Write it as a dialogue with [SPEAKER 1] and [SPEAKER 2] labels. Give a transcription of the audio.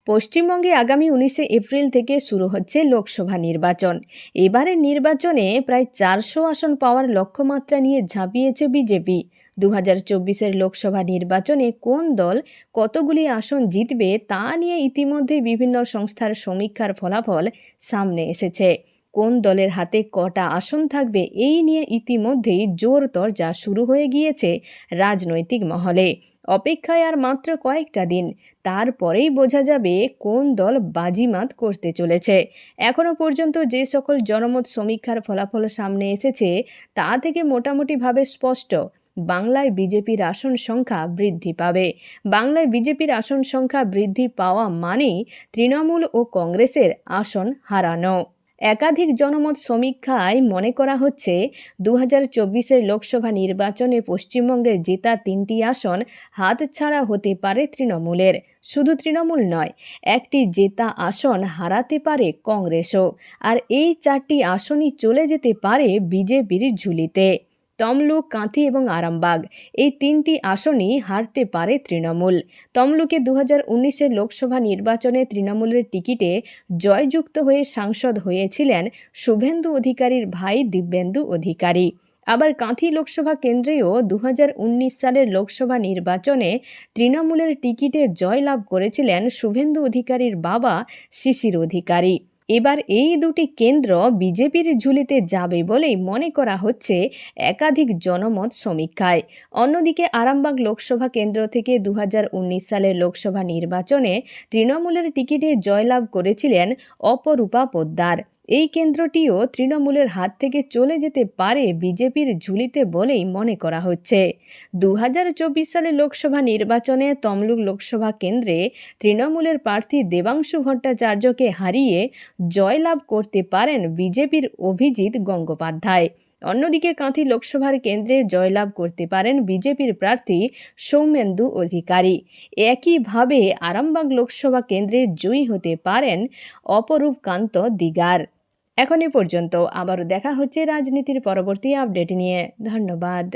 [SPEAKER 1] পশ্চিমবঙ্গে আগামী 19শে এপ্রিল থেকে শুরু হচ্ছে লোকসভা নির্বাচন। এবারের নির্বাচনে প্রায় 400 আসন পাওয়ার লক্ষ্যমাত্রা নিয়ে ঝাঁপিয়েছে বিজেপি। 2024-এর লোকসভা নির্বাচনে কোন দল কতগুলি আসন জিতবে তা নিয়ে ইতিমধ্যে বিভিন্ন সংস্থার সমীক্ষার ফলাফল সামনে এসেছে। কোন দলের হাতে কটা আসন থাকবে এই নিয়ে ইতিমধ্যেই জোর তরজা শুরু হয়ে গিয়েছে রাজনৈতিক মহলে। অপেক্ষায় আর মাত্র কয়েকটা দিন, তারপরেই বোঝা যাবে কোন দল বাজিমাত করতে চলেছে। এখনও পর্যন্ত যে সকল জনমত সমীক্ষার ফলাফল সামনে এসেছে তা থেকে মোটামুটিভাবে স্পষ্ট, বাংলায় বিজেপির আসন সংখ্যা বৃদ্ধি পাবে। বাংলায় বিজেপির আসন সংখ্যা বৃদ্ধি পাওয়া মানেই তৃণমূল ও কংগ্রেসের আসন হারানো। একাধিক জনমত সমীক্ষায় মনে করা হচ্ছে 2024-এর লোকসভা নির্বাচনে পশ্চিমবঙ্গের জেতা 3টি আসন হাতছাড়া হতে পারে তৃণমূলের। শুধু তৃণমূল নয়, একটি জেতা আসন হারাতে পারে কংগ্রেসও। আর এই 4টি আসনই চলে যেতে পারে বিজেপির ঝুলিতে। তমলুক, কাঁথি এবং আরামবাগ, এই 3টি আসনই হারতে পারে তৃণমূল। তমলুকে 2019-এর লোকসভা নির্বাচনে তৃণমূলের টিকিটে জয়যুক্ত হয়ে সাংসদ হয়েছিলেন শুভেন্দু অধিকারীর ভাই দিব্যেন্দু অধিকারী। আবার কাঁথি লোকসভা কেন্দ্রেও 2019 সালের লোকসভা নির্বাচনে তৃণমূলের টিকিটে জয়লাভ করেছিলেন শুভেন্দু অধিকারীর বাবা শিশির অধিকারী। এবার এই দুটি কেন্দ্র বিজেপির ঝুলিতে যাবে বলেই মনে করা হচ্ছে একাধিক জনমত সমীক্ষায়। অন্যদিকে আরামবাগ লোকসভা কেন্দ্র থেকে 2019 সালের লোকসভা নির্বাচনে তৃণমূলের টিকিটে জয়লাভ করেছিলেন অপরূপা পোদ্দার। এই কেন্দ্রটিও তৃণমূলের হাত থেকে চলে যেতে পারে বিজেপির ঝুলিতে বলেই মনে করা হচ্ছে। 2024 সালের লোকসভা নির্বাচনে তমলুক লোকসভা কেন্দ্রে তৃণমূলের প্রার্থী দেবাংশু ভট্টাচার্যকে হারিয়ে জয়লাভ করতে পারেন বিজেপির অভিজিৎ গঙ্গোপাধ্যায়। অন্যদিকে কাঁথি লোকসভার কেন্দ্রে জয়লাভ করতে পারেন বিজেপির প্রার্থী সৌমেন্দু অধিকারী। একইভাবে আরামবাগ লোকসভা কেন্দ্রে জয়ী হতে পারেন অপরূপকান্ত দিগার। এখন এ পর্যন্ত, আবারও দেখা হচ্ছে রাজনীতির পরবর্তী আপডেট নিয়ে। ধন্যবাদ।